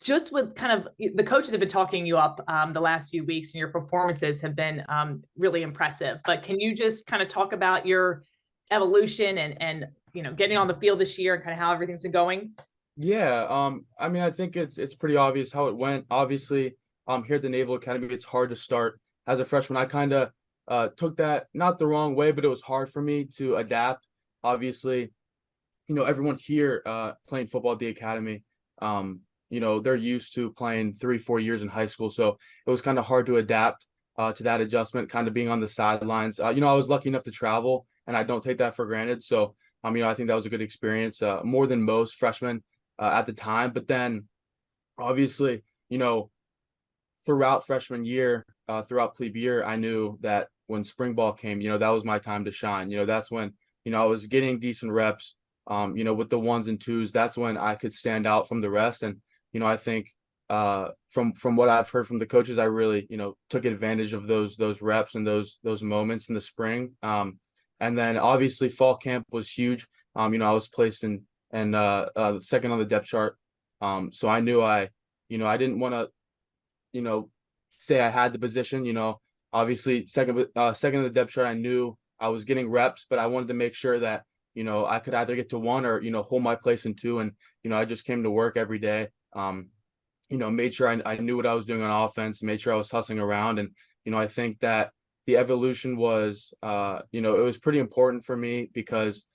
just with kind of the coaches have been talking you up the last few weeks, and your performances have been really impressive. But can you just kind of talk about your evolution and getting on the field this year and kind of how everything's been going? Yeah, I mean, I think it's pretty obvious how it went. Obviously, here at the Naval Academy, it's hard to start as a freshman. I kind of took that not the wrong way, but it was hard for me to adapt. Obviously, everyone here playing football at the academy, they're used to playing 3-4 years in high school, so it was kind of hard to adapt to that adjustment, kind of being on the sidelines. I was lucky enough to travel, and I don't take that for granted. So, I think that was a good experience, more than most freshmen at the time. But then, obviously, throughout freshman year, throughout plebe year, I knew that when spring ball came, that was my time to shine. That's when, I was getting decent reps, with the ones and twos. That's when I could stand out from the rest. And, I think from what I've heard from the coaches, I really, took advantage of those reps and those moments in the spring. And then obviously fall camp was huge. I was placed in second on the depth chart. So I knew I didn't want to, say I had the position. Obviously second on the depth chart, I knew I was getting reps, but I wanted to make sure that, I could either get to one or, hold my place in two. And, I just came to work every day. Made sure I knew what I was doing on offense, made sure I was hustling around. And, I think that the evolution was, it was pretty important for me because,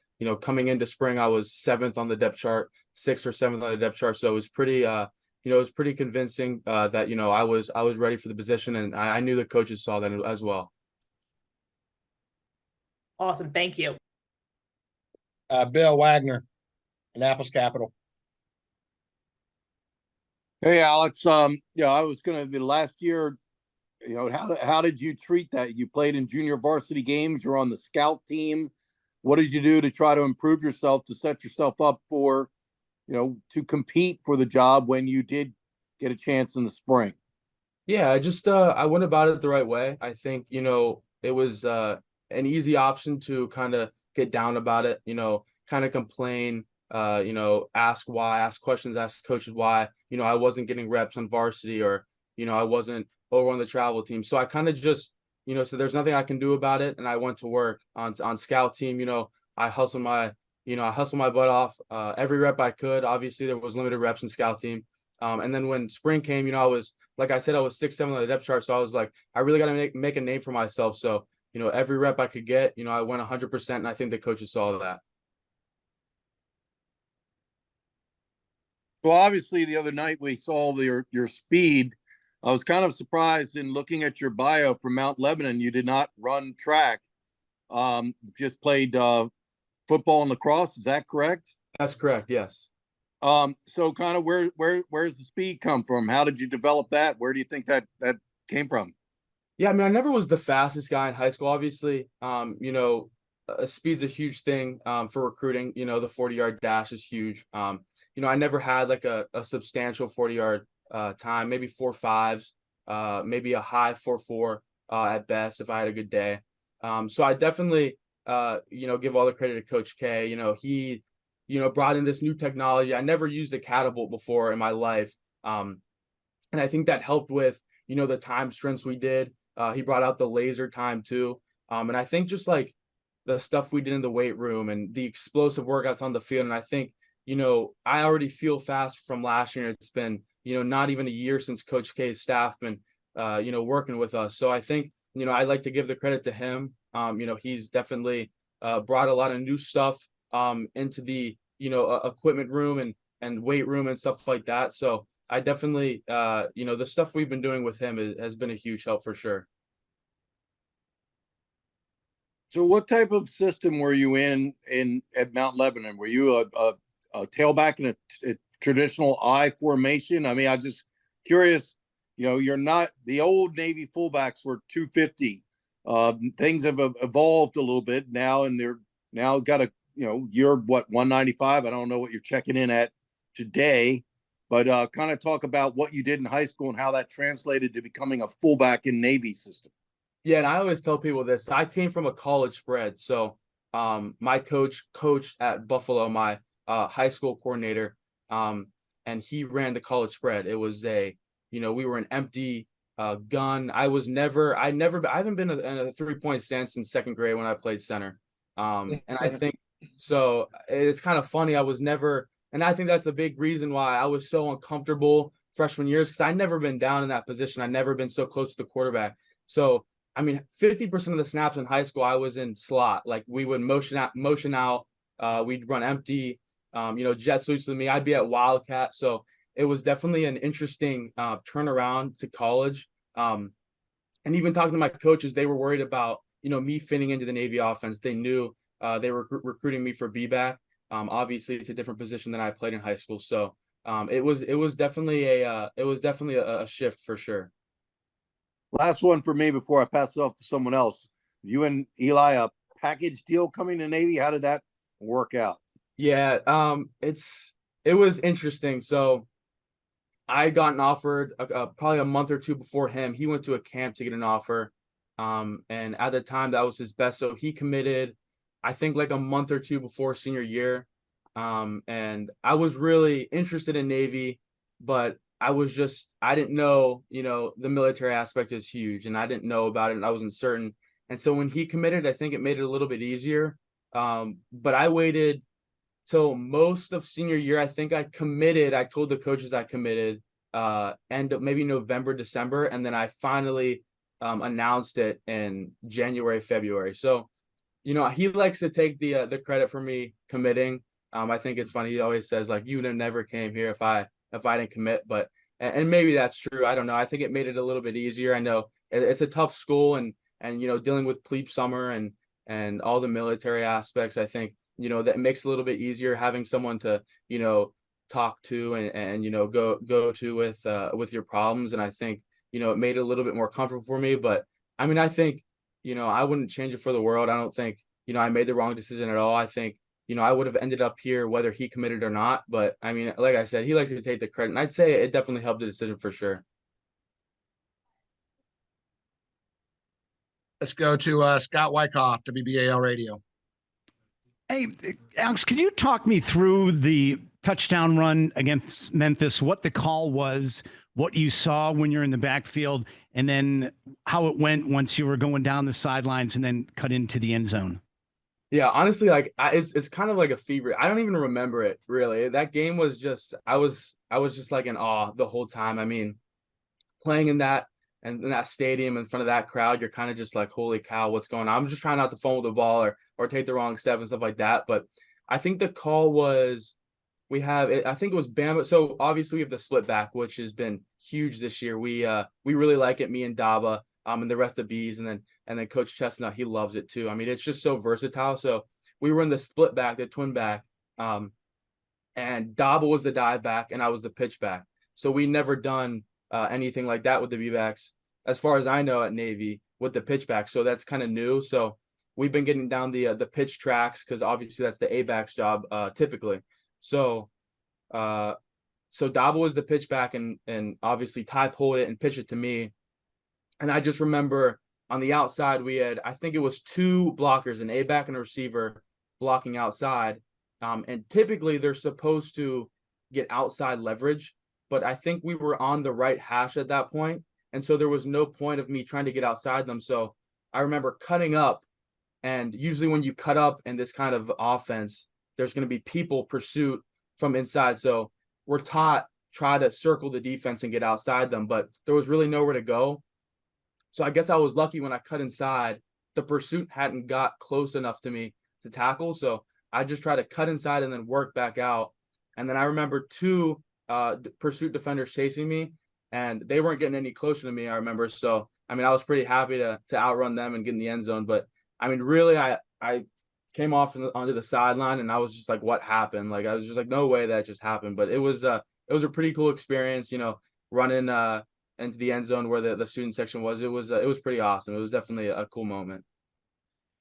coming into spring, I was 7th on the depth chart, 6th or 7th on the depth chart. So it was pretty, it was pretty convincing that, I was ready for the position, and I knew the coaches saw that as well. Awesome. Thank you. Bill Wagner, Annapolis Capital. Hey, Alex. I was going to the last year, how did you treat that? You played in junior varsity games. You're on the scout team. What did you do to try to improve yourself, to set yourself up for, to compete for the job when you did get a chance in the spring? Yeah, I went about it the right way. I think, it was an easy option to kind of get down about it, kind of complain, ask why, ask questions, ask coaches why, I wasn't getting reps on varsity, or, I wasn't over on the travel team. So I kind of just, so there's nothing I can do about it. And I went to work on scout team. I hustled my butt off every rep I could. Obviously there was limited reps in scout team. And then when spring came, I was, like I said, I was 6, 7 on the depth chart. So I was like, I really got to make a name for myself. So, every rep I could get, I went 100%. And I think the coaches saw that. Well, obviously the other night we saw your speed. I was kind of surprised in looking at your bio from Mount Lebanon. You did not run track. Just played football and lacrosse. Is that correct? That's correct. Yes. So kind of where's the speed come from? How did you develop that? Where do you think that came from? Yeah, I mean, I never was the fastest guy in high school. Obviously, speed's a huge thing for recruiting. The 40-yard dash is huge. I never had like a substantial 40-yard time, maybe 4.5s, maybe a high 4.4 at best if I had a good day. So I definitely, give all the credit to Coach K. He, brought in this new technology. I never used a catapult before in my life. And I think that helped with, the time sprints we did. He brought out the laser time too. And I think just like the stuff we did in the weight room and the explosive workouts on the field. And I think, I already feel fast from last year. It's been, not even a year since Coach K's staff been, working with us. So I think, I'd like to give the credit to him. He's definitely brought a lot of new stuff into the, equipment room and weight room and stuff like that. So I definitely, the stuff we've been doing with him has been a huge help for sure. So what type of system were you in at Mount Lebanon? Were you a tailback in a traditional I formation? I mean, I'm just curious, you're not, the old Navy fullbacks were 250. Things have evolved a little bit now, and they're now got a, you're what, 195? I don't know what you're checking in at today, but kind of talk about what you did in high school and how that translated to becoming a fullback in Navy system. Yeah, and I always tell people this. I came from a college spread. So my coach coached at Buffalo, my high school coordinator. And and he ran the college spread. It was we were an empty gun. I haven't been in a 3-point stance since second grade when I played center. And I think so it's kind of funny. And I think that's a big reason why I was so uncomfortable freshman years, because I'd never been down in that position. I'd never been so close to the quarterback. So, 50% of the snaps in high school, I was in slot. Like we would motion out, we'd run empty, jet sweeps with me. I'd be at Wildcat. So it was definitely an interesting turnaround to college. And even talking to my coaches, they were worried about, me fitting into the Navy offense. They knew they were recruiting me for B-back. Obviously it's a different position than I played in high school. So it was definitely a shift for sure. Last one for me before I pass it off to someone else. You and Eli, a package deal coming to Navy. How did that work out? Yeah, it was interesting. So I had gotten offered probably a month or two before him. He went to a camp to get an offer. And at the time that was his best. So he committed, I think like a month or two before senior year. And I was really interested in Navy, but I didn't know, the military aspect is huge and I didn't know about it and I wasn't certain. And so when he committed, I think it made it a little bit easier. But I waited till most of senior year. I think I told the coaches I committed, end of maybe November, December. And then I finally, announced it in January, February. So, he likes to take the credit for me committing. I think it's funny. He always says like, you would have never came here if I didn't commit, and maybe that's true. I don't know. I think it made it a little bit easier. I know it's a tough school and dealing with plebe summer and all the military aspects. I think, that makes it a little bit easier having someone to, talk to and go to with your problems. And I think, it made it a little bit more comfortable for me, but I think, I wouldn't change it for the world. I don't think, I made the wrong decision at all. I think, I would have ended up here whether he committed or not. But like I said, he likes to take the credit. And I'd say it definitely helped the decision for sure. Let's go to Scott Wyckoff, WBAL Radio. Hey, Alex, could you talk me through the touchdown run against Memphis, what the call was, what you saw when you're in the backfield, and then how it went once you were going down the sidelines and then cut into the end zone? Yeah, honestly, it's kind of like a fever. I don't even remember it really. That game was just I was just like in awe the whole time. Playing in that stadium in front of that crowd, you're kind of just like, holy cow, what's going on? I'm just trying not to fumble the ball or take the wrong step and stuff like that. But I think the call was I think it was Bama. So obviously we have the split back, which has been huge this year. We really like it, me and Daba. And the rest of Bees, and then Coach Chesnut, he loves it too. It's just so versatile. So we were in the split back, the twin back, and Daba was the dive back, and I was the pitch back. So we never done anything like that with the B-backs, as far as I know, at Navy with the pitch back. So that's kind of new. So we've been getting down the pitch tracks because obviously that's the A-back's job typically. So Daba was the pitch back, and obviously Ty pulled it and pitched it to me. And I just remember on the outside, we had, I think it was two blockers, an A-back and a receiver blocking outside. And typically they're supposed to get outside leverage, but I think we were on the right hash at that point. And so there was no point of me trying to get outside them. So I remember cutting up, and usually when you cut up in this kind of offense, there's going to be people pursuit from inside. So we're taught, try to circle the defense and get outside them, but there was really nowhere to go. So I guess I was lucky when I cut inside, the pursuit hadn't got close enough to me to tackle. So I just tried to cut inside and then work back out. And then I remember two pursuit defenders chasing me, and they weren't getting any closer to me, I remember. So, I was pretty happy to outrun them and get in the end zone. But, really, I came off onto the sideline, and I was just like, what happened? Like, I was just like, no way that just happened. But it was a pretty cool experience, running into the end zone where the student section was. It was pretty awesome. It was definitely a cool moment.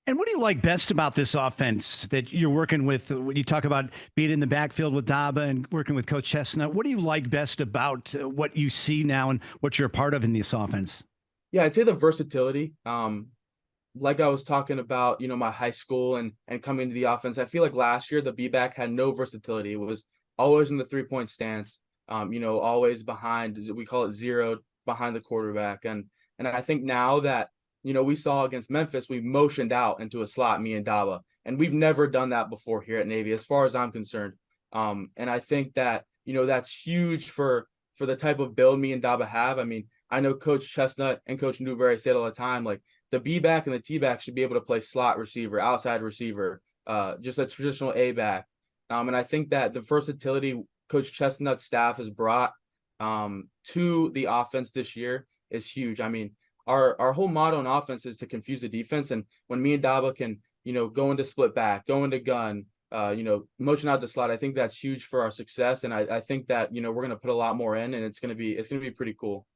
And what do you like best about this offense that you're working with? When you talk about being in the backfield with Daba and working with Coach Chesnut, what do you like best about what you see now and what you're a part of in this offense? Yeah, I'd say the versatility. Like I was talking about, my high school and coming into the offense, I feel like last year the B-back had no versatility. It was always in the 3-point stance. always behind, we call it zero behind the quarterback. And I think now that, we saw against Memphis, we motioned out into a slot, me and Daba, and we've never done that before here at Navy, as far as I'm concerned. And I think that, that's huge for the type of build me and Daba have. I mean, I know Coach Chesnut and Coach Newberry say it all the time, like the B back and the T back should be able to play slot receiver, outside receiver, just a traditional A back. And I think that the versatility Coach Chestnut's staff has brought to the offense this year is huge. I mean, our whole motto on offense is to confuse the defense. And when me and Daba can, go into split back, go into gun, motion out the slot, I think that's huge for our success. And I think that, we're going to put a lot more in, and it's going to be pretty cool.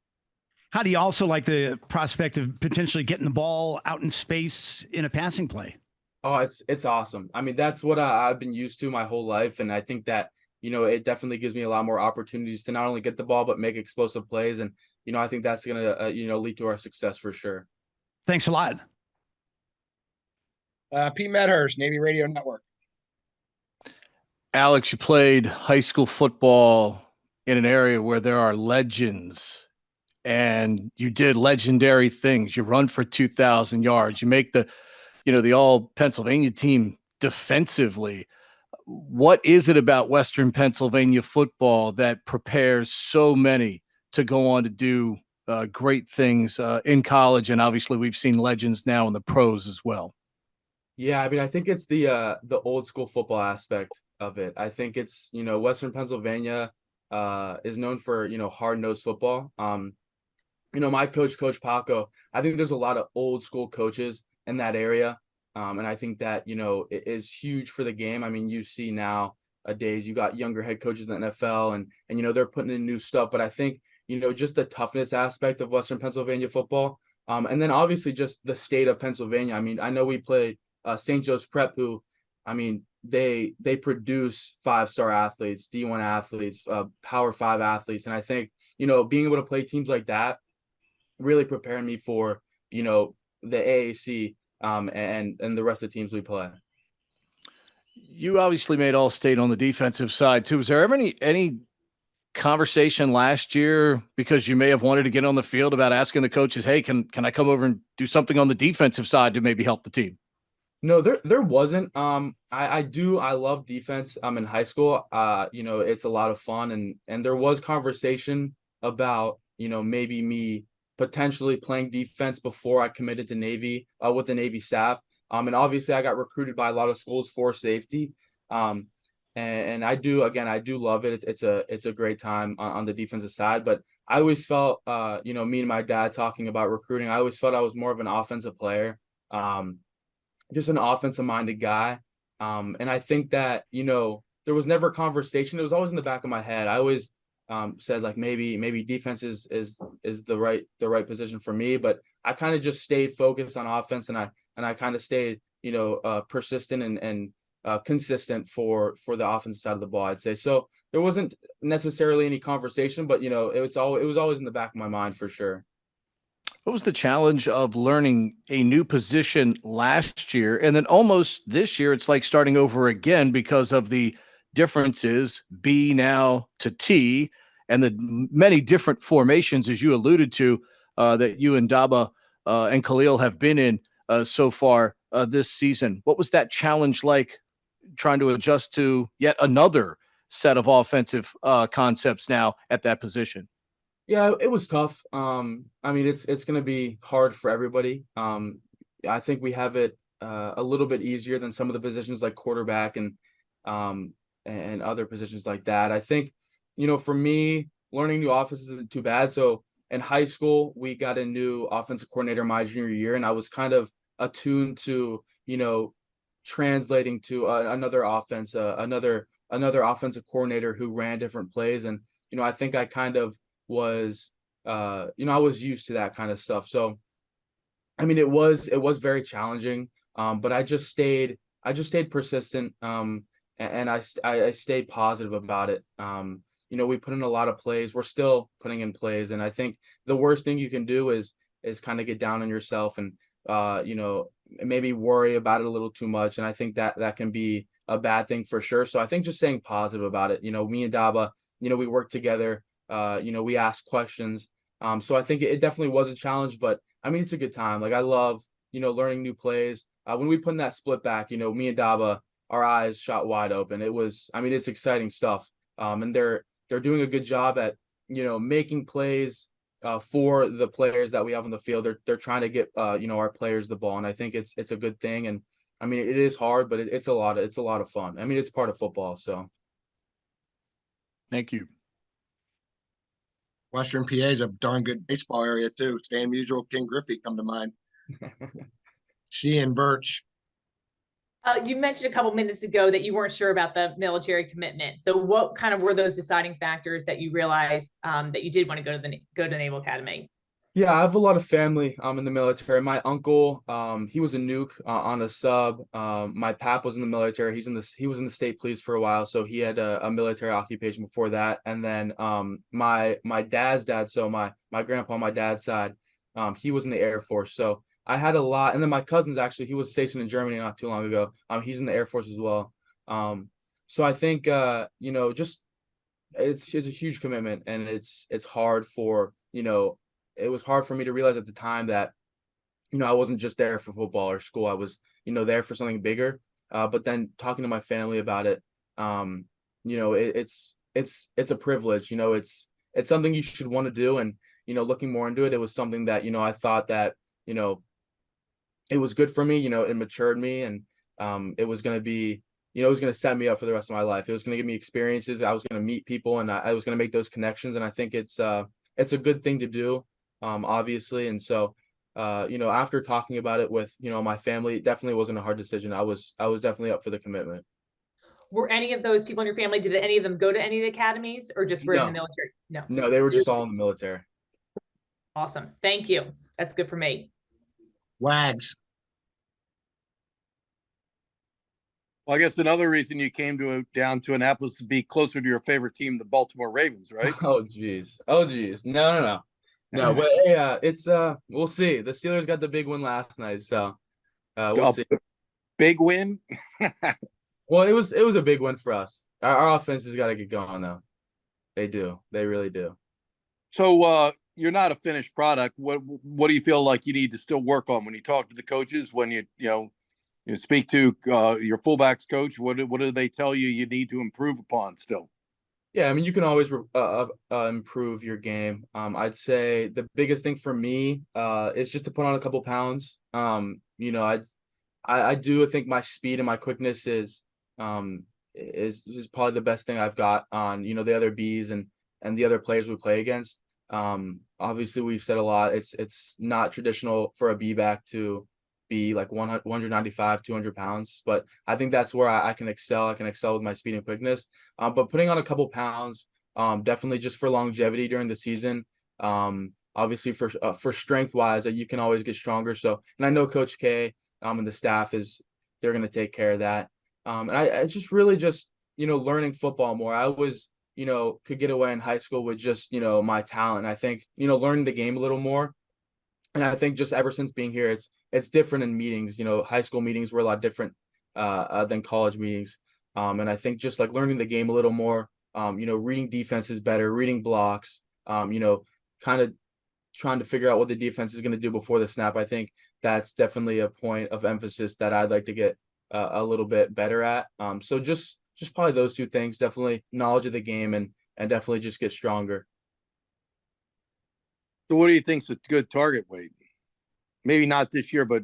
How do you also like the prospect of potentially getting the ball out in space in a passing play? Oh, it's awesome. I mean, that's what I've been used to my whole life. And I think that, it definitely gives me a lot more opportunities to not only get the ball, but make explosive plays. And, I think that's going to, lead to our success for sure. Thanks a lot. Pete Medhurst, Navy Radio Network. Alex, you played high school football in an area where there are legends, and you did legendary things. You run for 2,000 yards. You make the all Pennsylvania team defensively. What is it about Western Pennsylvania football that prepares so many to go on to do great things in college? And obviously we've seen legends now in the pros as well. Yeah, I mean, I think it's the old school football aspect of it. I think it's, Western Pennsylvania is known for, hard-nosed football. My coach, Coach Paco, I think there's a lot of old school coaches in that area. And I think that, it is huge for the game. I mean, you see nowadays, you got younger head coaches in the NFL and they're putting in new stuff. But I think, just the toughness aspect of Western Pennsylvania football. And then obviously just the state of Pennsylvania. I mean, I know we played St. Joe's Prep, who, I mean, they produce 5-star athletes, D1 athletes, Power 5 athletes. And I think, being able to play teams like that really prepared me for, the AAC and the rest of the teams we play. You obviously made All-State on the defensive side too. Was there ever any conversation last year, because you may have wanted to get on the field, about asking the coaches, hey, can I come over and do something on the defensive side to maybe help the team? No, there wasn't. I love defense. In high school. It's a lot of fun, and there was conversation about, maybe me potentially playing defense before I committed to Navy with the Navy staff. And obviously I got recruited by a lot of schools for safety. And I do love it. It's a great time on the defensive side, but I always felt, me and my dad talking about recruiting, I always felt I was more of an offensive player, just an offensive minded guy. And I think that, there was never conversation. It was always in the back of my head. I always said like, maybe defense is the right position for me, but I kind of just stayed focused on offense, and I kind of stayed, persistent and consistent for the offensive side of the ball, I'd say. So there wasn't necessarily any conversation, but it was always in the back of my mind for sure. What was the challenge of learning a new position last year, and then almost this year it's like starting over again because of the differences, B now to T, and the many different formations, as you alluded to, that you and Daba and Khalil have been in so far this season? What was that challenge like, trying to adjust to yet another set of offensive concepts now at that position? Yeah, it was tough. I mean, it's going to be hard for everybody. I think we have it a little bit easier than some of the positions like quarterback and other positions like that. I think, for me, learning new offenses isn't too bad. So in high school, we got a new offensive coordinator my junior year, and I was kind of attuned to, translating to another offense, another offensive coordinator who ran different plays. And, I think I kind of was, I was used to that kind of stuff. So, I mean, it was very challenging, but I just stayed persistent. And I stayed positive about it. We put in a lot of plays. We're still putting in plays. And I think the worst thing you can do is kind of get down on yourself and, maybe worry about it a little too much. And I think that can be a bad thing for sure. So I think just staying positive about it. Me and Daba, we worked together. We asked questions. So I think it definitely was a challenge, but I mean, it's a good time. Like I love, learning new plays. When we put in that split back, me and Daba, our eyes shot wide open. It's exciting stuff. And they're doing a good job at, making plays for the players that we have on the field. They're trying to get, our players the ball. And I think it's a good thing. And I mean, it is hard, but it's a lot of fun. I mean, it's part of football. So. Thank you. Western PA is a darn good baseball area too. Stan Musial, King Griffey come to mind. She and Birch. You mentioned a couple minutes ago that you weren't sure about the military commitment. So what kind of were those deciding factors that you realized that you did want to go to Naval Academy? Yeah, I have a lot of family in the military. My uncle, he was a nuke on a sub. My pap was in the military. He was in the state police for a while, so he had a military occupation before that. And then my dad's dad, so my grandpa on my dad's side, he was in the Air Force. So I had a lot. And then my cousin's actually, he was stationed in Germany not too long ago. He's in the Air Force as well. So I think just it's a huge commitment, and it's hard for it was hard for me to realize at the time that, I wasn't just there for football or school. I was, there for something bigger. But then talking to my family about it, it's a privilege, it's something you should want to do. And, looking more into it, it was something that, I thought that, it was good for me, it matured me, and it was going to be, it was going to set me up for the rest of my life. It was going to give me experiences. I was going to meet people, and I was going to make those connections. And I think it's a good thing to do. Obviously. And so, after talking about it with, my family, it definitely wasn't a hard decision. I was definitely up for the commitment. Were any of those people in your family, did any of them go to any of the academies or just were in the military? No, they were just all in the military. Awesome. Thank you. That's good for me. Wags. Well, I guess another reason you came down to Annapolis to be closer to your favorite team, the Baltimore Ravens, right? Oh geez. No. But hey, it's we'll see. The Steelers got the big win last night, so we'll see. Big win. Well, it was a big win for us. Our offense has got to get going though. They do. They really do. So you're not a finished product. What do you feel like you need to still work on when you talk to the coaches? When you speak to your fullbacks coach, what do they tell you need to improve upon still? Yeah, I mean, you can always improve your game. I'd say the biggest thing for me is just to put on a couple pounds. I do think my speed and my quickness is probably the best thing I've got on the other Bs and the other players we play against. Obviously, we've said a lot. It's not traditional for a B back to be like 195, 200 pounds. But I think that's where I can excel. I can excel with my speed and quickness. But putting on a couple pounds, definitely just for longevity during the season. Obviously for strength wise, you can always get stronger. So, and I know Coach K and the staff they're going to take care of that. And I just really learning football more. I was, could get away in high school with just, my talent. I think, learning the game a little more. And I think just ever since being here, it's different in meetings. High school meetings were a lot different than college meetings. And I think just like learning the game a little more, reading defenses better, reading blocks, kind of trying to figure out what the defense is going to do before the snap. I think that's definitely a point of emphasis that I'd like to get a little bit better at. So just probably those two things, definitely knowledge of the game and definitely just get stronger. So what do you think's a good target weight? Maybe not this year, but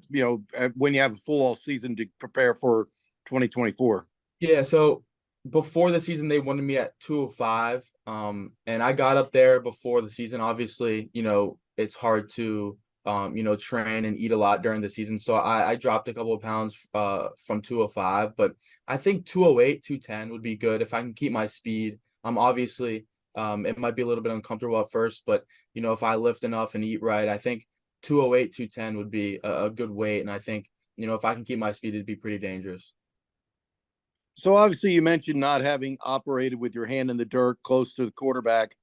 when you have a full all season to prepare for 2024. Yeah. So before the season, they wanted me at 205. And I got up there before the season. Obviously, it's hard to, train and eat a lot during the season. So I dropped a couple of pounds from 205, but I think 208, 210 would be good if I can keep my speed. Obviously, it might be a little bit uncomfortable at first, but if I lift enough and eat right, I think 208, 210 would be a good weight. And I think, if I can keep my speed, it'd be pretty dangerous. So obviously you mentioned not having operated with your hand in the dirt close to the quarterback.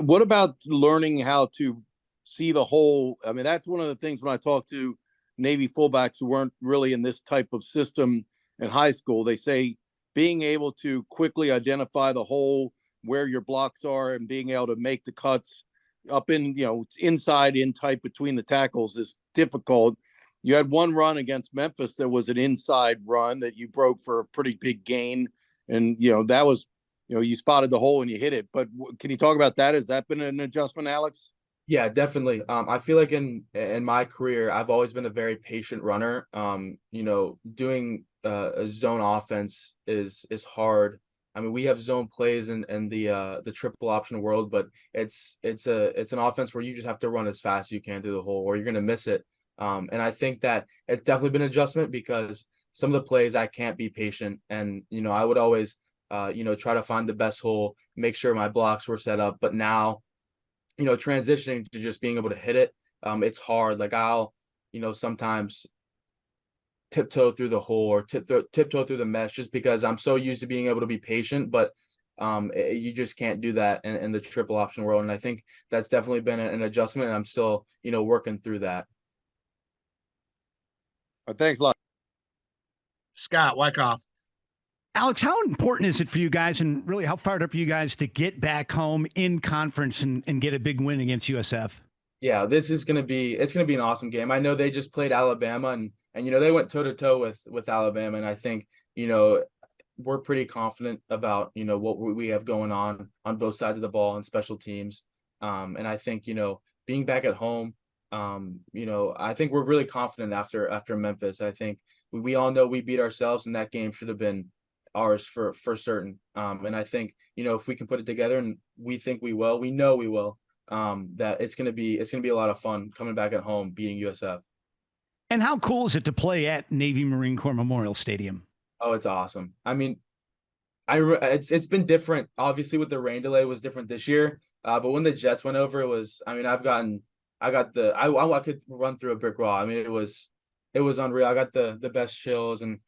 What about learning how to see the hole? I mean, that's one of the things when I talk to Navy fullbacks who weren't really in this type of system in high school, they say being able to quickly identify the hole where your blocks are and being able to make the cuts up in, inside in tight between the tackles is difficult. You had one run against Memphis that was an inside run that you broke for a pretty big gain. And, that was, you spotted the hole and you hit it. But can you talk about that? Has that been an adjustment, Alex? Yeah, definitely. I feel like in my career, I've always been a very patient runner. Doing a zone offense is hard. I mean, we have zone plays in the triple option world, but it's an offense where you just have to run as fast as you can through the hole, or you're gonna miss it. And I think that it's definitely been an adjustment because some of the plays I can't be patient, and I would always try to find the best hole, make sure my blocks were set up. But now, transitioning to just being able to hit it, it's hard. Like I'll, sometimes tiptoe through the hole or tiptoe through the mesh just because I'm so used to being able to be patient, but you just can't do that in the triple option world. And I think that's definitely been an adjustment, and I'm still, working through that. Thanks a lot. Scott Wyckoff. Alex, how important is it for you guys, and really how fired up are you guys to get back home in conference and get a big win against USF? Yeah, it's gonna be an awesome game. I know they just played Alabama, and they went toe to toe with Alabama, and I think we're pretty confident about what we have going on both sides of the ball and special teams. And I think being back at home, I think we're really confident after Memphis. I think we all know we beat ourselves, and that game should have been ours for certain. And I think if we can put it together, and we think we will, we know we will. That it's gonna be a lot of fun coming back at home beating USF. And how cool is it to play at Navy Marine Corps Memorial Stadium? Oh, it's awesome. I mean, it's been different. Obviously, with the rain delay, it was different this year. But when the Jets went over, it was. I mean, I could run through a brick wall. I mean, it was unreal. I got the best chills, and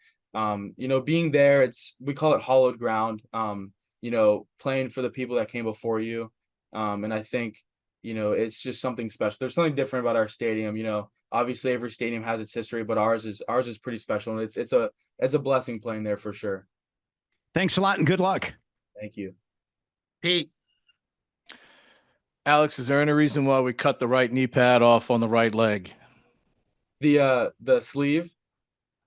being there, we call it hallowed ground. Playing for the people that came before you, and I think it's just something special. There's something different about our stadium. Obviously every stadium has its history, but ours is pretty special, and it's a blessing playing there for sure. Thanks a lot and good luck. Thank you. Pete. Alex, is there any reason why we cut the right knee pad off on the right leg? The sleeve.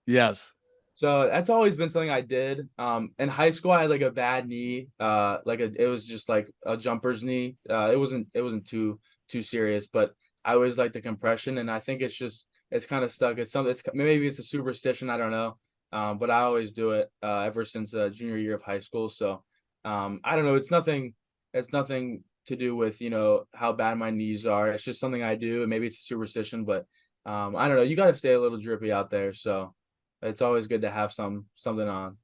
Yes. So that's always been something I did. In high school, I had like a bad knee. It was just like a jumper's knee. It wasn't too serious, but I always like the compression, and I think it's kind of stuck. Maybe it's a superstition. I don't know. But I always do it ever since junior year of high school. So I don't know. It's nothing to do with how bad my knees are. It's just something I do, and maybe it's a superstition. But I don't know. You got to stay a little drippy out there, so it's always good to have something on.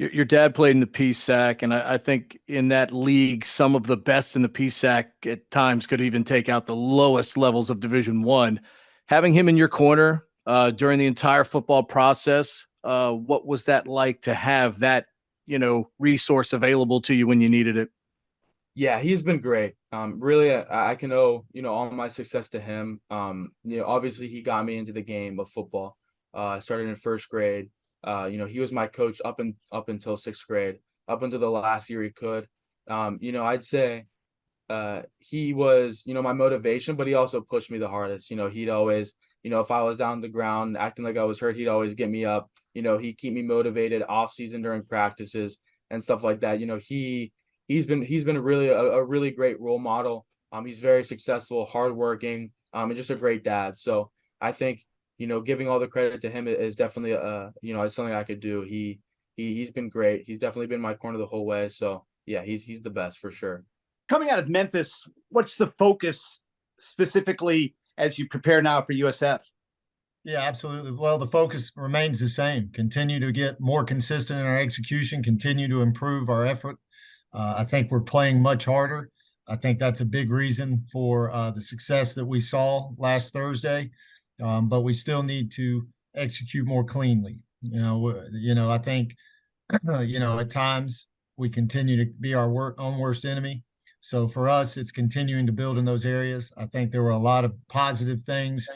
Your dad played in the PSAC, and I think in that league, some of the best in the PSAC at times could even take out the lowest levels of Division I. Having him in your corner during the entire football process, what was that like to have that, resource available to you when you needed it? Yeah, he's been great. Really, I can owe all my success to him. Obviously he got me into the game of football. I started in first grade. He was my coach up until sixth grade, up until the last year he could. I'd say he was, my motivation, but he also pushed me the hardest. He'd always, if I was down on the ground acting like I was hurt, he'd always get me up. He'd keep me motivated off season during practices and stuff like that. He's been really a really great role model. He's very successful, hardworking, and just a great dad. So I think, giving all the credit to him is definitely it's something I could do. He's been great. He's definitely been my corner the whole way. So yeah, he's the best for sure. Coming out of Memphis, what's the focus specifically as you prepare now for USF? Yeah, absolutely. Well, the focus remains the same. Continue to get more consistent in our execution, continue to improve our effort. I think we're playing much harder. I think that's a big reason for the success that we saw last Thursday. But we still need to execute more cleanly. I think, at times we continue to be our own worst enemy. So for us, it's continuing to build in those areas. I think there were a lot of positive things,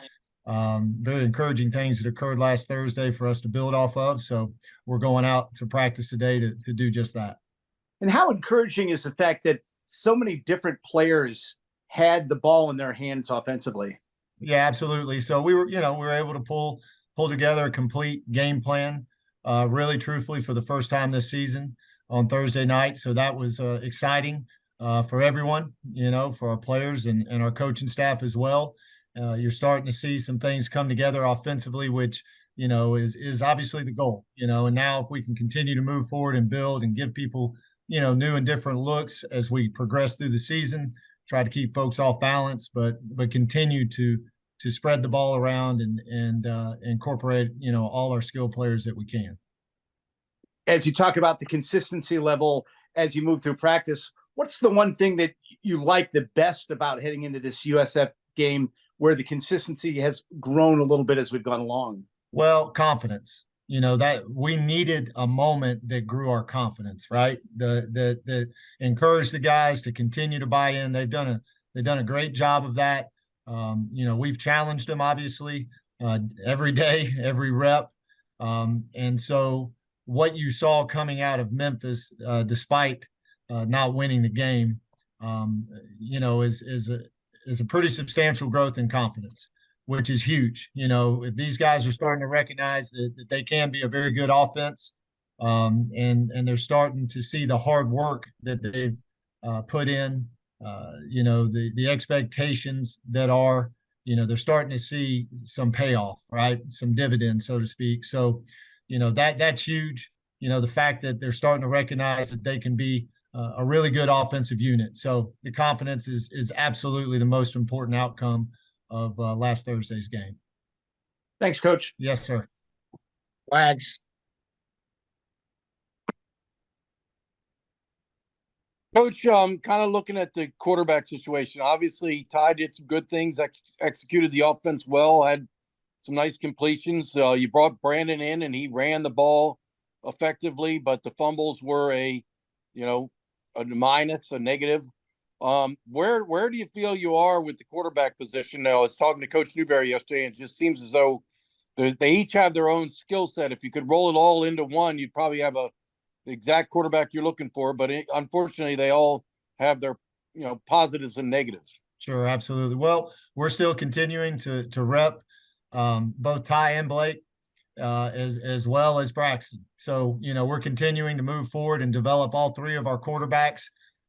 very encouraging things that occurred last Thursday for us to build off of. So we're going out to practice today to do just that. And how encouraging is the fact that so many different players had the ball in their hands offensively? Yeah, absolutely. So we were able to pull together a complete game plan, really truthfully for the first time this season on Thursday night. So that was exciting for everyone, for our players and our coaching staff as well. You're starting to see some things come together offensively, which, is obviously the goal, and now if we can continue to move forward and build and give people, new and different looks as we progress through the season, try to keep folks off balance, but continue to spread the ball around and incorporate, all our skill players that we can. As you talk about the consistency level as you move through practice, what's the one thing that you like the best about heading into this USF game where the consistency has grown a little bit as we've gone along? Well, confidence. That we needed a moment that grew our confidence, right? That encouraged the guys to continue to buy in. They've done a great job of that. We've challenged them obviously every day, every rep. And so what you saw coming out of Memphis, despite not winning the game, is a pretty substantial growth in confidence, which is huge. If these guys are starting to recognize that they can be a very good offense, and they're starting to see the hard work that they've put in, the expectations that are, they're starting to see some payoff, right? Some dividends, so to speak. So, that's huge. The fact that they're starting to recognize that they can be a really good offensive unit. So the confidence is absolutely the most important outcome of last Thursday's game. Thanks, Coach. Yes, sir. Wags. Coach, kind of looking at the quarterback situation. Obviously, Ty did some good things, executed the offense well, had some nice completions. You brought Brandon in, and he ran the ball effectively, but the fumbles were a minus, a negative. Where do you feel you are with the quarterback position now? I was talking to Coach Newberry yesterday, and it just seems as though they each have their own skill set. If you could roll it all into one, you'd probably have the exact quarterback you're looking for. But unfortunately, they all have their positives and negatives. Sure, absolutely. Well, we're still continuing to rep both Ty and Blake, as well as Braxton. So, we're continuing to move forward and develop all three of our quarterbacks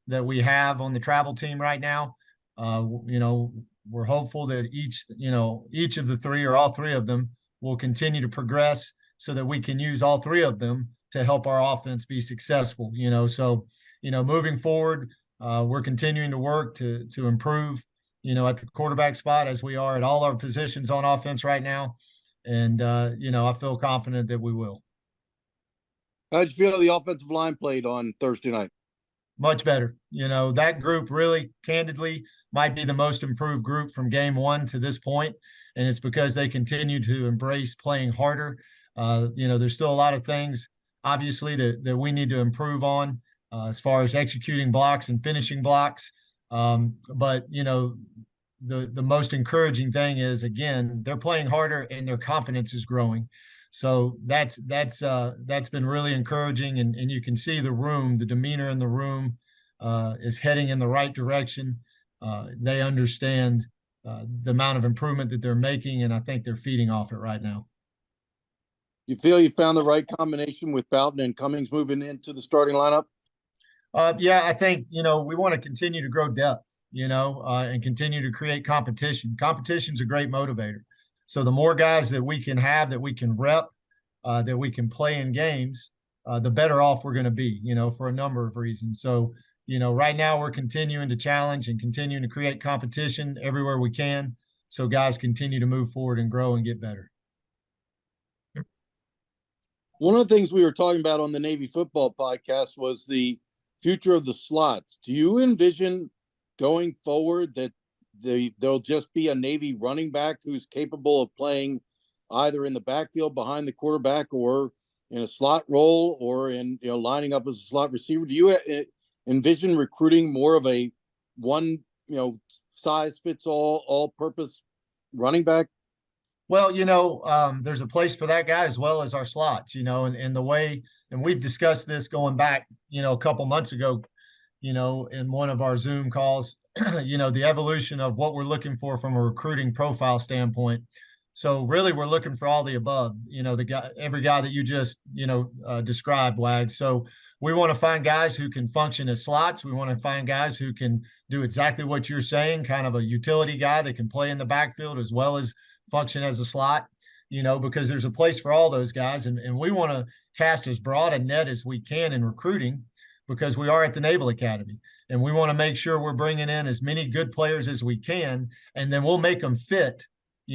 that we have on the travel team right now. We're hopeful that each of the three or all three of them will continue to progress so that we can use all three of them to help our offense be successful. So, moving forward, we're continuing to work to improve, at the quarterback spot as we are at all our positions on offense right now. And, I feel confident that we will. How'd you feel the offensive line played on Thursday night? Much better. That group really, candidly, might be the most improved group from game one to this point. And it's because they continue to embrace playing harder. There's still a lot of things, obviously, that we need to improve on as far as executing blocks and finishing blocks. But the most encouraging thing is, again, they're playing harder and their confidence is growing. So that's been really encouraging, and you can see the demeanor in the room is heading in the right direction. They understand the amount of improvement that they're making, and I think they're feeding off it right now. You feel you found the right combination with Boughton and Cummings moving into the starting lineup? Yeah, I think, we want to continue to grow depth, and continue to create competition. Competition's a great motivator. So the more guys that we can have, that we can rep, that we can play in games, the better off we're going to be, for a number of reasons. So, right now we're continuing to challenge and continuing to create competition everywhere we can. So guys continue to move forward and grow and get better. One of the things we were talking about on the Navy football podcast was the future of the slots. Do you envision going forward that there'll just be a Navy running back who's capable of playing either in the backfield behind the quarterback or in a slot role or in lining up as a slot receiver? Do you envision recruiting more of a one size fits all purpose running back? Well, there's a place for that guy as well as our slots, and the way, and we've discussed this going back, a couple months ago, in one of our Zoom calls, the evolution of what we're looking for from a recruiting profile standpoint. So really we're looking for all the above, every guy that you just, described, Wag. So we want to find guys who can function as slots. We want to find guys who can do exactly what you're saying, kind of a utility guy that can play in the backfield as well as function as a slot, because there's a place for all those guys. And we want to cast as broad a net as we can in recruiting, because we are at the Naval Academy and we want to make sure we're bringing in as many good players as we can, and then we'll make them fit,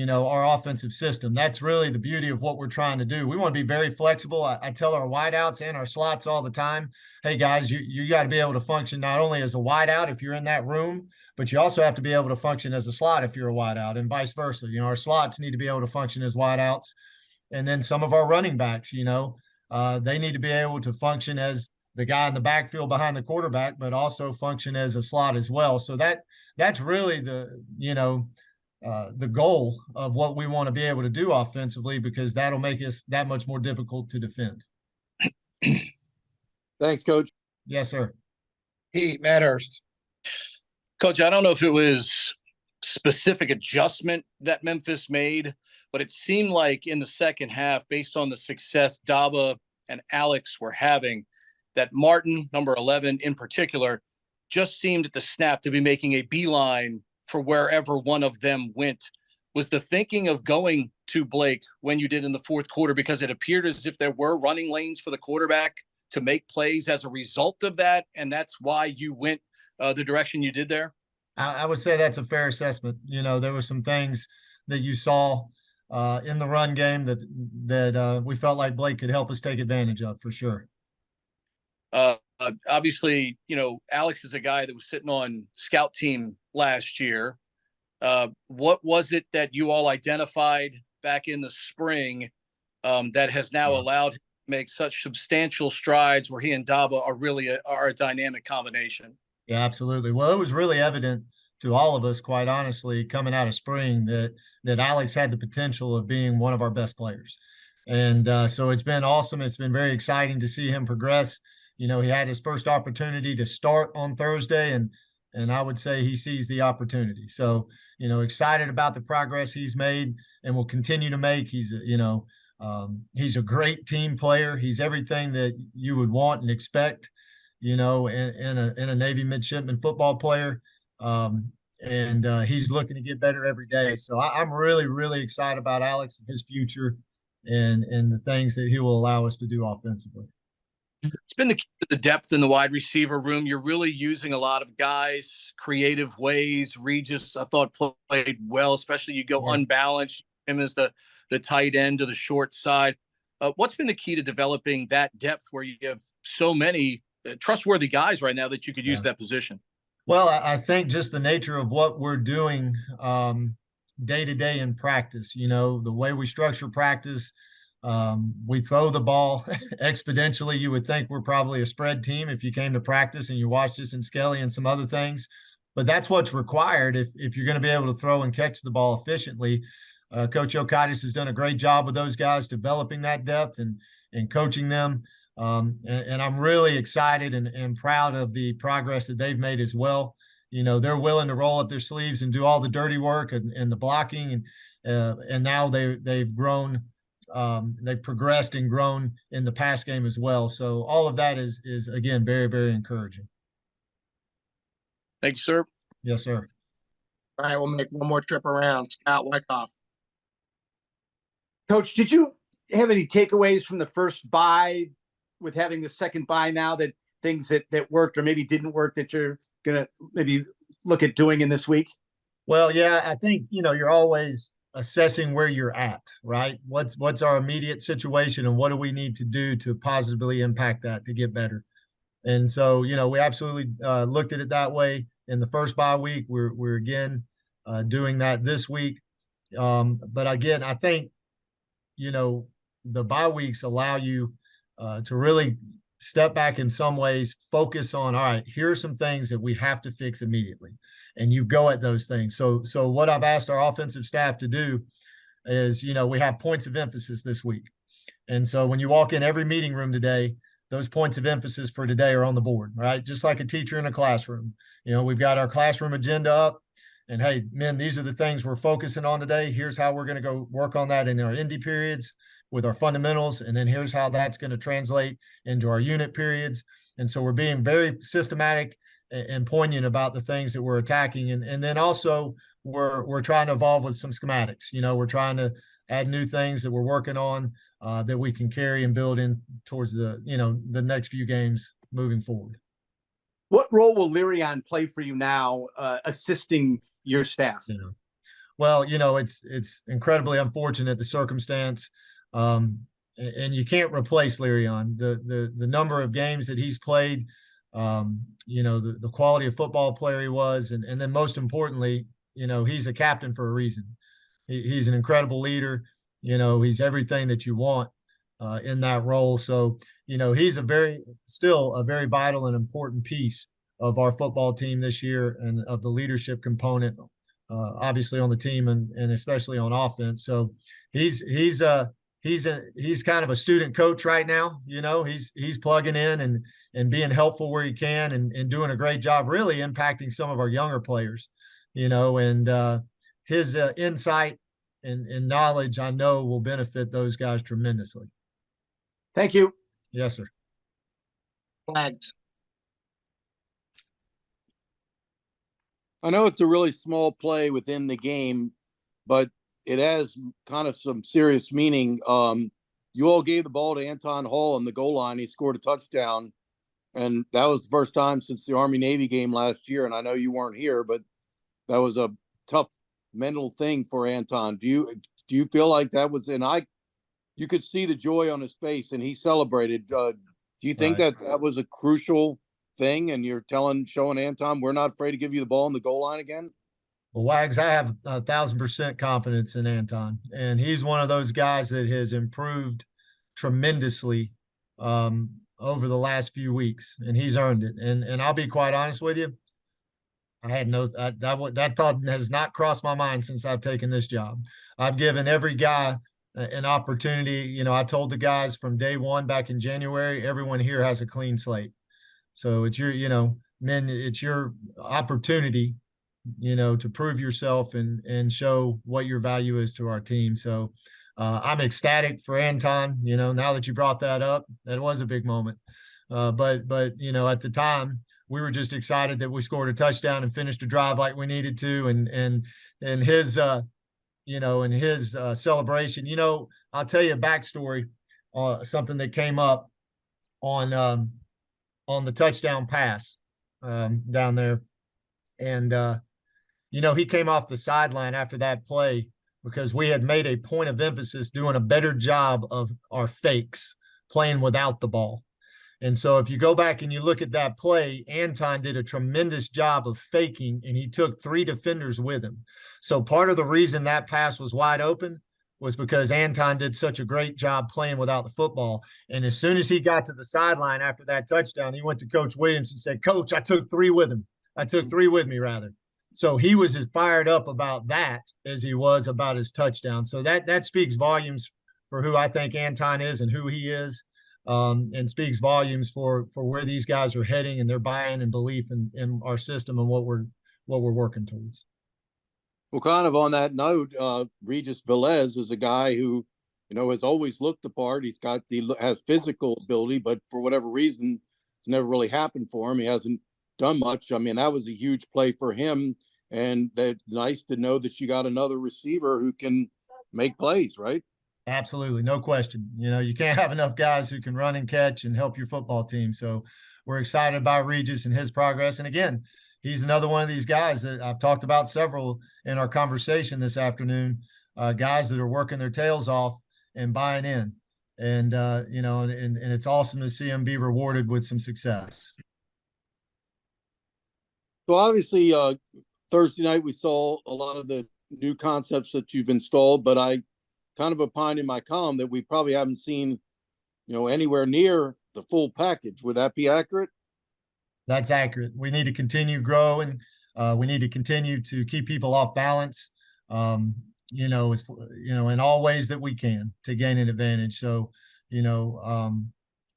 our offensive system. That's really the beauty of what we're trying to do. We want to be very flexible. I tell our wideouts and our slots all the time, hey guys, you got to be able to function not only as a wideout if you're in that room, but you also have to be able to function as a slot if you're a wideout, and vice versa. Our slots need to be able to function as wideouts. And then some of our running backs, they need to be able to function as the guy in the backfield behind the quarterback, but also function as a slot as well. So that's really the goal of what we want to be able to do offensively, because that'll make us that much more difficult to defend. Thanks, Coach. Yes, sir. Pete Medhurst. Coach, I don't know if it was specific adjustment that Memphis made, but it seemed like in the second half, based on the success Daba and Alex were having, that Martin, number 11 in particular, just seemed at the snap to be making a beeline for wherever one of them went. Was the thinking of going to Blake when you did in the fourth quarter, because it appeared as if there were running lanes for the quarterback to make plays as a result of that, and that's why you went the direction you did there? I would say that's a fair assessment. There were some things that you saw in the run game that we felt like Blake could help us take advantage of, for sure. Obviously, Alex is a guy that was sitting on scout team last year. What was it that you all identified back in the spring that has now allowed him to make such substantial strides where he and Daba are really are a dynamic combination? Yeah, absolutely. Well, it was really evident to all of us, quite honestly, coming out of spring, that Alex had the potential of being one of our best players. And so it's been awesome. It's been very exciting to see him progress. He had his first opportunity to start on Thursday, and I would say he sees the opportunity. So, excited about the progress he's made and will continue to make. He's a great team player. He's everything that you would want and expect, in a Navy midshipman football player. And he's looking to get better every day. So I'm really, really excited about Alex and his future and the things that he will allow us to do offensively. It's been the key to the depth in the wide receiver room. You're really using a lot of guys, creative ways. Regis, I thought, played well, especially you go unbalanced, him as the tight end to the short side. What's been the key to developing that depth where you have so many trustworthy guys right now that you could use that position? Well, I think just the nature of what we're doing day to day in practice, the way we structure practice, we throw the ball exponentially. You would think we're probably a spread team if you came to practice and you watched us in Skelly and some other things, but that's what's required if you're going to be able to throw and catch the ball efficiently. Coach Okaitis has done a great job with those guys, developing that depth and coaching them. And I'm really excited and proud of the progress that they've made as well. They're willing to roll up their sleeves and do all the dirty work and the blocking. And now they've grown. They've progressed and grown in the pass game as well. So all of that is again, very, very encouraging. Thank you, sir. Yes, sir. All right, we'll make one more trip around. Scott Wyckoff. Coach, did you have any takeaways from the first bye with having the second bye now, that things that worked or maybe didn't work that you're going to maybe look at doing in this week? Well, yeah, I think, you're always assessing where you're at, right? What's our immediate situation and what do we need to do to positively impact that to get better? And so, we absolutely looked at it that way in the first bye week. We're again doing that this week. But again, I think, the bye weeks allow you to really step back in some ways, focus on, all right, here are some things that we have to fix immediately. And you go at those things. So what I've asked our offensive staff to do is, we have points of emphasis this week. And so when you walk in every meeting room today, those points of emphasis for today are on the board, right? Just like a teacher in a classroom. We've got our classroom agenda up, and hey, men, these are the things we're focusing on today. Here's how we're going to go work on that in our indie periods with our fundamentals. And then here's how that's going to translate into our unit periods. And so we're being very systematic and poignant about the things that we're attacking. And then also we're trying to evolve with some schematics. We're trying to add new things that we're working on that we can carry and build in towards the next few games moving forward. What role will Lyrion play for you now, assisting your staff? Well, it's incredibly unfortunate, the circumstance, and you can't replace Lyrion. The number of games that he's played, the quality of football player he was, and then most importantly, he's a captain for a reason. He's an incredible leader. He's everything that you want in that role. So, he's still a very vital and important piece of our football team this year and of the leadership component, obviously on the team and especially on offense. So he's kind of a student coach right now. He's plugging in and being helpful where he can and doing a great job, really impacting some of our younger players, and his insight and knowledge, I know, will benefit those guys tremendously. Thank you. Yes, sir. Flags. I know it's a really small play within the game, but it has kind of some serious meaning. You all gave the ball to Anton Hull on the goal line. He scored a touchdown, and that was the first time since the Army-Navy game last year. And I know you weren't here, but that was a tough mental thing for Anton. Do you feel like that was, and you could see the joy on his face, and he celebrated. Do you think Right. that was a crucial thing, and you're showing Anton, we're not afraid to give you the ball on the goal line again? Well, Wags, I have 1,000% confidence in Anton, and he's one of those guys that has improved tremendously over the last few weeks, and he's earned it. And I'll be quite honest with you, I had that thought has not crossed my mind since I've taken this job. I've given every guy an opportunity. I told the guys from day one back in January, everyone here has a clean slate. So it's your, men, it's your opportunity, to prove yourself and show what your value is to our team. So I'm ecstatic for Anton, now that you brought that up, that was a big moment. But at the time we were just excited that we scored a touchdown and finished a drive like we needed to. And his, and his celebration, I'll tell you a backstory, something that came up on the touchdown pass down there. And, he came off the sideline after that play because we had made a point of emphasis doing a better job of our fakes, playing without the ball. And so if you go back and you look at that play, Anton did a tremendous job of faking, and he took 3 defenders with him. So part of the reason that pass was wide open was because Anton did such a great job playing without the football. And as soon as he got to the sideline after that touchdown, he went to Coach Williams and said, "Coach, I took 3 with him. I took 3 with me, rather." So he was as fired up about that as he was about his touchdown. So that speaks volumes for who I think Anton is and who he is, and speaks volumes for where these guys are heading and their buy-in and belief in our system and what we're working towards. Well, kind of on that note, Regis Velez is a guy who, has always looked the part. He has physical ability, but for whatever reason, it's never really happened for him. He hasn't done much. I mean, that was a huge play for him, and it's nice to know that you got another receiver who can make plays, right? Absolutely. No question. You can't have enough guys who can run and catch and help your football team. So we're excited about Regis and his progress. And again, he's another one of these guys that I've talked about several in our conversation this afternoon, guys that are working their tails off and buying in. And, and it's awesome to see him be rewarded with some success. So obviously, Thursday night, we saw a lot of the new concepts that you've installed, but I kind of opined in my column that we probably haven't seen, anywhere near the full package. Would that be accurate? That's accurate. We need to continue growing. We need to continue to keep people off balance. in all ways that we can to gain an advantage. So,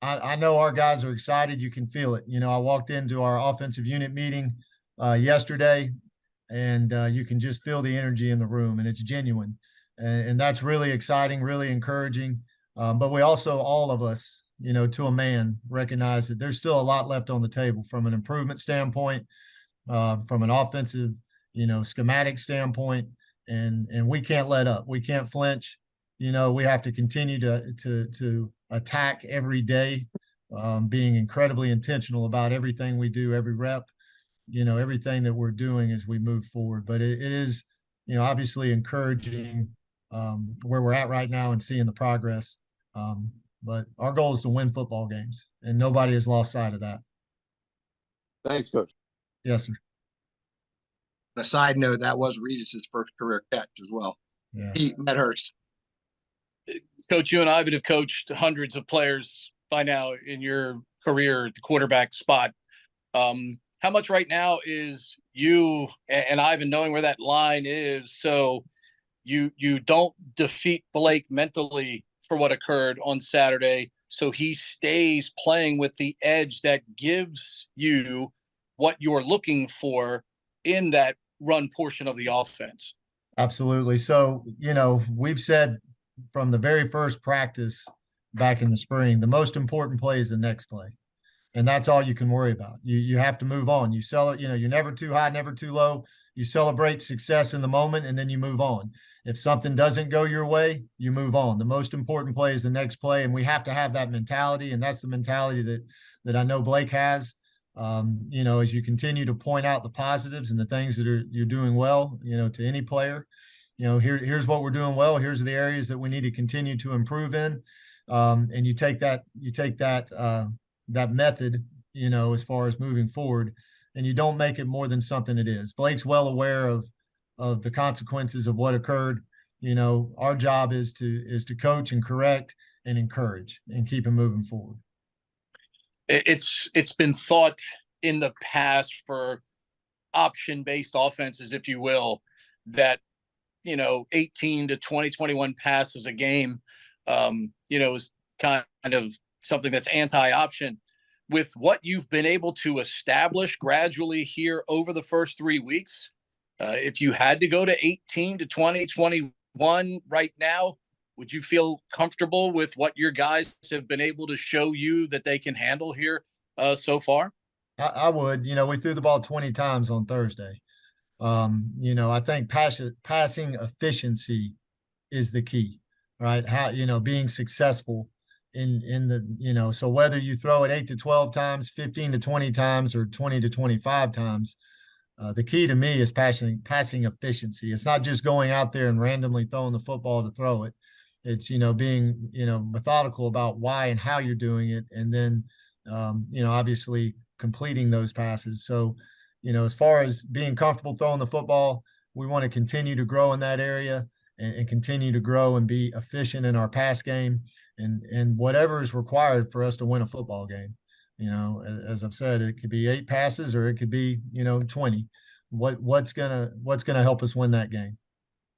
I know our guys are excited. You can feel it. I walked into our offensive unit meeting yesterday, and you can just feel the energy in the room, and it's genuine. And that's really exciting, really encouraging. But we also, all of us, to a man, recognize that there's still a lot left on the table from an improvement standpoint, from an offensive, schematic standpoint, and we can't let up. We can't flinch. We have to continue to attack every day, being incredibly intentional about everything we do, every rep, everything that we're doing as we move forward. But it is, obviously encouraging where we're at right now and seeing the progress. But our goal is to win football games, and nobody has lost sight of that. Thanks, Coach. Yes, sir. On a side note, that was Regis's first career catch as well. Yeah. Pete Medhurst. Coach, you and Ivan have coached hundreds of players by now in your career at the quarterback spot. How much right now is you and Ivan knowing where that line is so you don't defeat Blake mentally for what occurred on Saturday, so he stays playing with the edge that gives you what you're looking for in that run portion of the offense? Absolutely. So, we've said from the very first practice back in the spring, the most important play is the next play. And that's all you can worry about. You have to move on. You sell it, you're never too high, never too low. You celebrate success in the moment, and then you move on. If something doesn't go your way, you move on. The most important play is the next play. And we have to have that mentality. And that's the mentality that I know Blake has. As you continue to point out the positives and the things that you're doing well, to any player, here's what we're doing well. Here's the areas that we need to continue to improve in. And you take that method, as far as moving forward, and you don't make it more than something it is. Blake's well aware of the consequences of what occurred. Our job is to coach and correct and encourage and keep him moving forward. It's been thought in the past for option-based offenses, if you will, that 18 to 21 passes a game, is kind of something that's anti-option. With what you've been able to establish gradually here over the first 3 weeks, if you had to go to 18 to 21 right now, would you feel comfortable with what your guys have been able to show you that they can handle here so far? I would. We threw the ball 20 times on Thursday. I think passing efficiency is the key, right? How, being successful in the, so whether you throw it 8 to 12 times, 15 to 20 times, or 20 to 25 times, the key to me is passing efficiency. It's not just going out there and randomly throwing the football to throw it. It's, being, methodical about why and how you're doing it. And then, obviously completing those passes. So, as far as being comfortable throwing the football, we want to continue to grow in that area and continue to grow and be efficient in our pass game and whatever is required for us to win a football game. As I've said, it could be 8 passes or it could be, 20. What's gonna help us win that game?